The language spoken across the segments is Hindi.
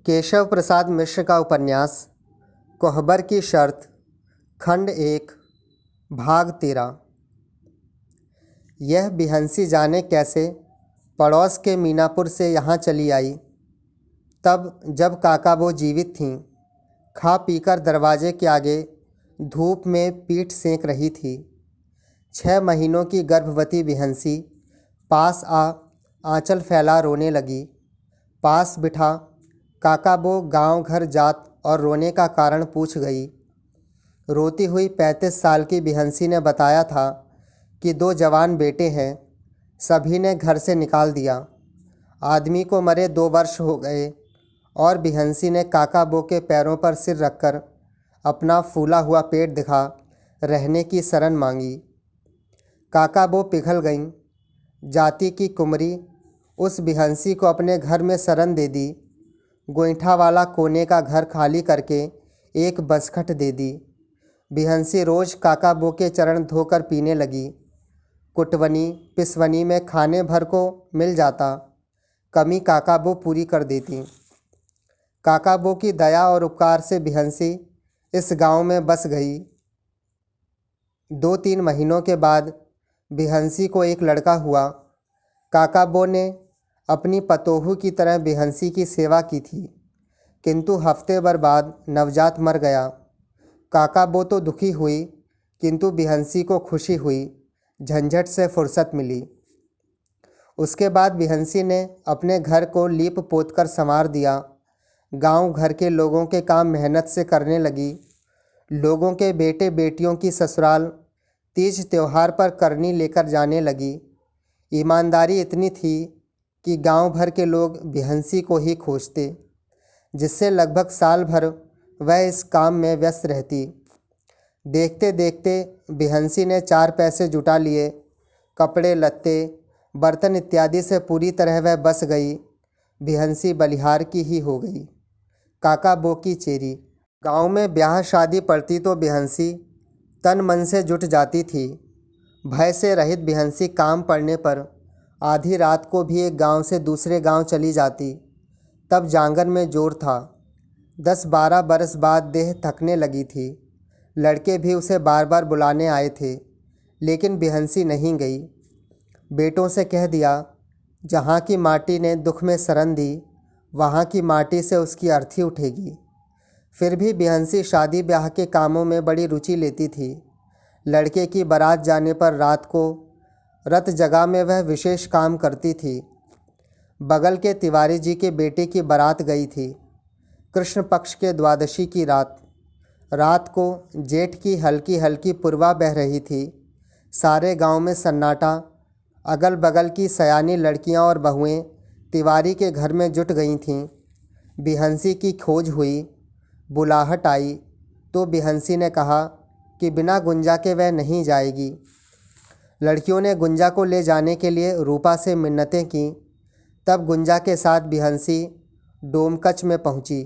केशव प्रसाद मिश्र का उपन्यास कोहबर की शर्त, खंड 1, भाग 13। यह बिहंसी जाने कैसे पड़ोस के मीनापुर से यहाँ चली आई। तब जब काकाबो जीवित थीं, खा पीकर दरवाजे के आगे धूप में पीठ सेंक रही थी। 6 महीनों की गर्भवती बिहंसी पास आंचल फैला रोने लगी। पास बिठा काकाबो गांव घर जात और रोने का कारण पूछ गई। रोती हुई 35 साल की बिहंसी ने बताया था कि 2 जवान बेटे हैं, सभी ने घर से निकाल दिया। आदमी को मरे 2 वर्ष हो गए और बिहंसी ने काकाबो के पैरों पर सिर रखकर अपना फूला हुआ पेट दिखा रहने की शरण मांगी। काकाबो पिघल गईं। जाति की कुमरी उस बिहंसी को अपने घर में शरण दे दी। गोईठा वाला कोने का घर खाली करके एक बसखट दे दी। बिहंसी रोज़ काकाबो के चरण धोकर पीने लगी। कुटवनी पिसवनी में खाने भर को मिल जाता, कमी काकाबो पूरी कर देती। काकाबो की दया और उपकार से बिहंसी इस गांव में बस गई। 2-3 महीनों के बाद बिहंसी को एक लड़का हुआ। काकाबो ने अपनी पतोहू की तरह बिहंसी की सेवा की थी, किंतु हफ्ते भर बाद नवजात मर गया। काकाबो तो दुखी हुई, किंतु बिहंसी को खुशी हुई, झंझट से फुर्सत मिली। उसके बाद बिहंसी ने अपने घर को लीप पोत कर संवार दिया। गांव घर के लोगों के काम मेहनत से करने लगी। लोगों के बेटे बेटियों की ससुराल तीज त्योहार पर करनी लेकर जाने लगी। ईमानदारी इतनी थी कि गांव भर के लोग बिहंसी को ही खोजते, जिससे लगभग साल भर वह इस काम में व्यस्त रहती। देखते देखते बिहंसी ने 4 पैसे जुटा लिए। कपड़े लत्ते बर्तन इत्यादि से पूरी तरह वह बस गई। बिहंसी बलिहार की ही हो गई, काकाबो की चेरी। गांव में ब्याह शादी पड़ती तो बिहंसी तन मन से जुट जाती थी। भय से रहित बिहंसी काम पड़ने पर आधी रात को भी एक गांव से दूसरे गांव चली जाती। तब जांगन में जोर था। 10-12 बरस बाद देह थकने लगी थी। लड़के भी उसे बार बार बुलाने आए थे, लेकिन बिहंसी नहीं गई। बेटों से कह दिया, जहाँ की माटी ने दुख में शरण दी, वहाँ की माटी से उसकी अर्थी उठेगी। फिर भी बिहंसी शादी ब्याह के कामों में बड़ी रुचि लेती थी। लड़के की बारात जाने पर रात को रत जगह में वह विशेष काम करती थी। बगल के तिवारी जी के बेटे की बारात गई थी। कृष्ण पक्ष के द्वादशी की रात। रात को जेठ की हल्की हल्की पुरवा बह रही थी। सारे गांव में सन्नाटा। अगल बगल की सयानी लड़कियां और बहुएं तिवारी के घर में जुट गई थीं। बिहंसी की खोज हुई। बुलाहट आई तो बिहंसी ने कहा कि बिना गुंजा के वह नहीं जाएगी। लड़कियों ने गुंजा को ले जाने के लिए रूपा से मिन्नतें की। तब गुंजा के साथ बिहंसी डोमकच में पहुंची।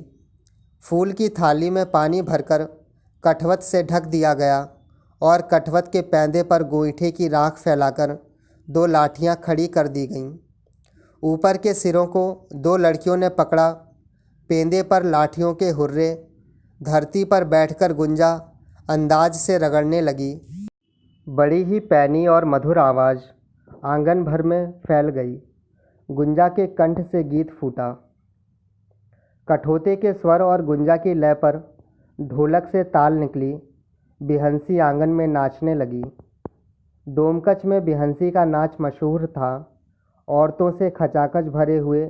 फूल की थाली में पानी भरकर कठवत से ढक दिया गया और कठवत के पैंदे पर गोईठे की राख फैलाकर 2 लाठियां खड़ी कर दी गईं। ऊपर के सिरों को 2 लड़कियों ने पकड़ा। पेंदे पर लाठियों के हुर्रे। धरती पर बैठकर गुंजा अंदाज से रगड़ने लगी। बड़ी ही पैनी और मधुर आवाज़ आंगन भर में फैल गई। गुंजा के कंठ से गीत फूटा। कठोते के स्वर और गुंजा की लय पर ढोलक से ताल निकली। बिहंसी आंगन में नाचने लगी। डोमकच में बिहंसी का नाच मशहूर था। औरतों से खचाखच भरे हुए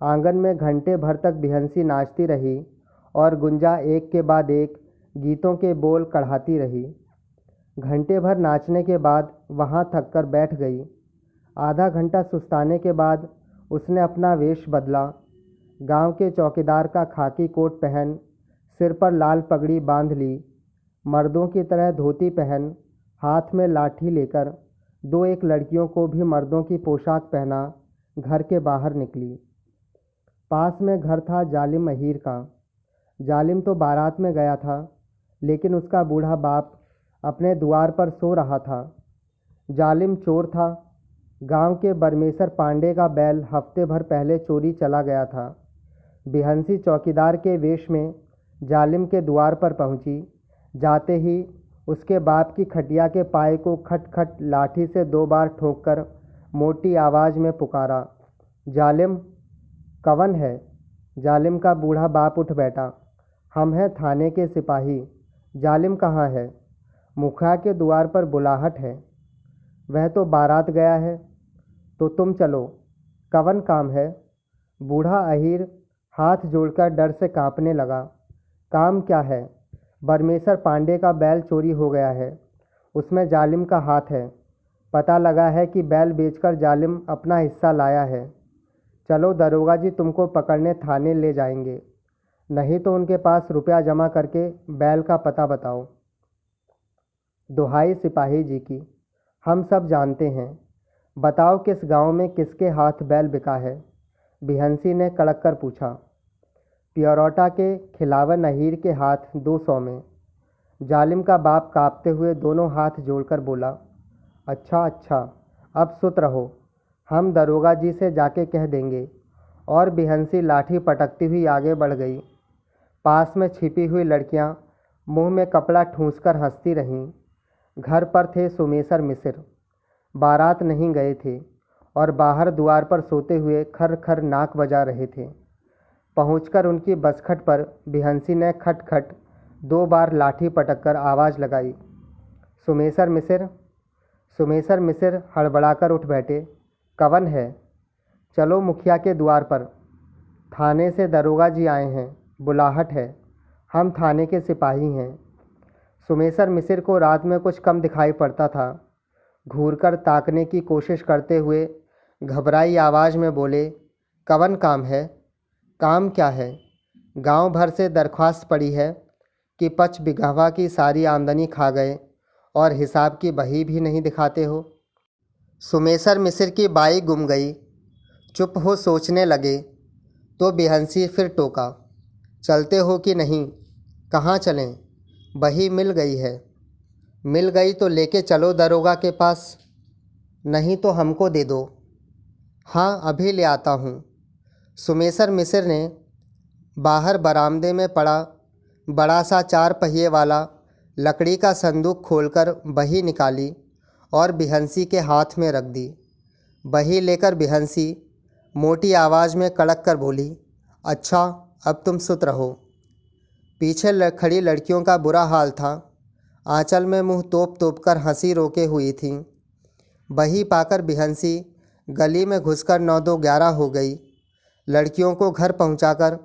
आंगन में घंटे भर तक बिहंसी नाचती रही और गुंजा एक के बाद एक गीतों के बोल कढ़ाती रही। घंटे भर नाचने के बाद वहाँ थक कर बैठ गई। आधा घंटा सुस्ताने के बाद उसने अपना वेश बदला। गांव के चौकीदार का खाकी कोट पहन, सिर पर लाल पगड़ी बांध ली। मर्दों की तरह धोती पहन, हाथ में लाठी लेकर 2-1 लड़कियों को भी मर्दों की पोशाक पहना घर के बाहर निकली। पास में घर था जालिम अहीर का। जालिम तो बारात में गया था, लेकिन उसका बूढ़ा बाप अपने द्वार पर सो रहा था। जालिम चोर था। गांव के बरमेसर पांडे का बैल हफ्ते भर पहले चोरी चला गया था। बिहंसी चौकीदार के वेश में जालिम के द्वार पर पहुंची। जाते ही उसके बाप की खटिया के पाए को खट खट लाठी से 2 बार ठोंककर मोटी आवाज़ में पुकारा, जालिम कवन है। जालिम का बूढ़ा बाप उठ बैठा, हम हैं थाने के सिपाही। जालिम कहाँ है। मुखिया के द्वार पर बुलाहट है। वह तो बारात गया है। तो तुम चलो, कवन काम है। बूढ़ा अहीर हाथ जोड़कर डर से कांपने लगा। काम क्या है। बरमेसर पांडे का बैल चोरी हो गया है, उसमें जालिम का हाथ है। पता लगा है कि बैल बेचकर जालिम अपना हिस्सा लाया है। चलो दरोगा जी तुमको पकड़ने थाने ले जाएंगे, नहीं तो उनके पास रुपया जमा करके बैल का पता बताओ। दुहाई सिपाही जी की, हम सब जानते हैं। बताओ किस गांव में किसके हाथ बैल बिका है। बिहंसी ने कड़क कर पूछा। पियरोटा के खिलावन अहीर के हाथ 200 में। जालिम का बाप कांपते हुए दोनों हाथ जोड़कर बोला, अच्छा अच्छा, अब सुत रहो, हम दरोगा जी से जाके कह देंगे। और बिहंसी लाठी पटकती हुई आगे बढ़ गई। पास में छिपी हुई लड़कियां मुंह में कपड़ा ठूंसकर हंसती रहीं। घर पर थे सुमेसर मिसिर, बारात नहीं गए थे और बाहर द्वार पर सोते हुए खर खर नाक बजा रहे थे। पहुंचकर उनकी बसखट पर बिहंसी ने खट खट 2 बार लाठी पटककर आवाज़ लगाई, सुमेसर मिसिर। सुमेसर मिसिर हड़बड़ाकर उठ बैठे, कवन है। चलो मुखिया के द्वार पर, थाने से दरोगा जी आए हैं, बुलाहट है, हम थाने के सिपाही हैं। सुमेसर मिसिर को रात में कुछ कम दिखाई पड़ता था। घूरकर ताकने की कोशिश करते हुए घबराई आवाज़ में बोले, कवन काम है। काम क्या है। गांव भर से दरख्वास्त पड़ी है कि 5 बिघवा की सारी आमदनी खा गए और हिसाब की बही भी नहीं दिखाते हो। सुमेसर मिसिर की बाई गुम गई। चुप हो सोचने लगे तो बिहंसी फिर टोका, चलते हो कि नहीं। कहाँ चलें। बही मिल गई है। मिल गई तो लेके चलो दरोगा के पास, नहीं तो हमको दे दो। हाँ अभी ले आता हूँ। सुमेसर मिसिर ने बाहर बरामदे में पड़ा बड़ा सा 4 पहिए वाला लकड़ी का संदूक खोलकर बही निकाली और बिहंसी के हाथ में रख दी। बही लेकर बिहंसी मोटी आवाज़ में कड़क कर बोली, अच्छा अब तुम सुत रहो। पीछे खड़ी लड़कियों का बुरा हाल था। आंचल में मुंह तोप तोप कर हंसी रोके हुई थीं। बही पाकर बिहंसी गली में घुसकर 9-2-11 हो गई। लड़कियों को घर पहुंचाकर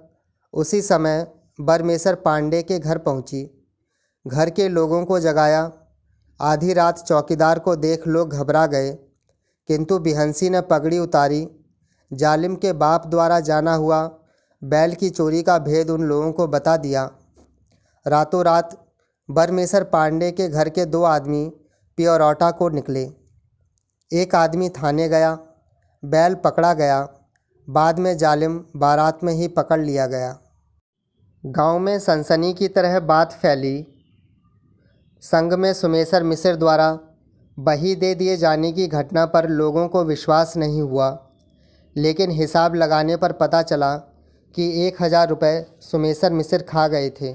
उसी समय बरमेसर पांडे के घर पहुंची। घर के लोगों को जगाया। आधी रात चौकीदार को देख लोग घबरा गए, किंतु बिहंसी ने पगड़ी उतारी। जालिम के बाप द्वारा जाना हुआ बैल की चोरी का भेद उन लोगों को बता दिया। रातों रात बरमेसर पांडे के घर के 2 आदमी पियरोटा को निकले। एक आदमी थाने गया, बैल पकड़ा गया। बाद में जालिम बारात में ही पकड़ लिया गया। गांव में सनसनी की तरह बात फैली। संग में सुमेसर मिसिर द्वारा बही दे दिए जाने की घटना पर लोगों को विश्वास नहीं हुआ, लेकिन हिसाब लगाने पर पता चला कि 1000 रुपये सुमेसर मिसिर खा गए थे।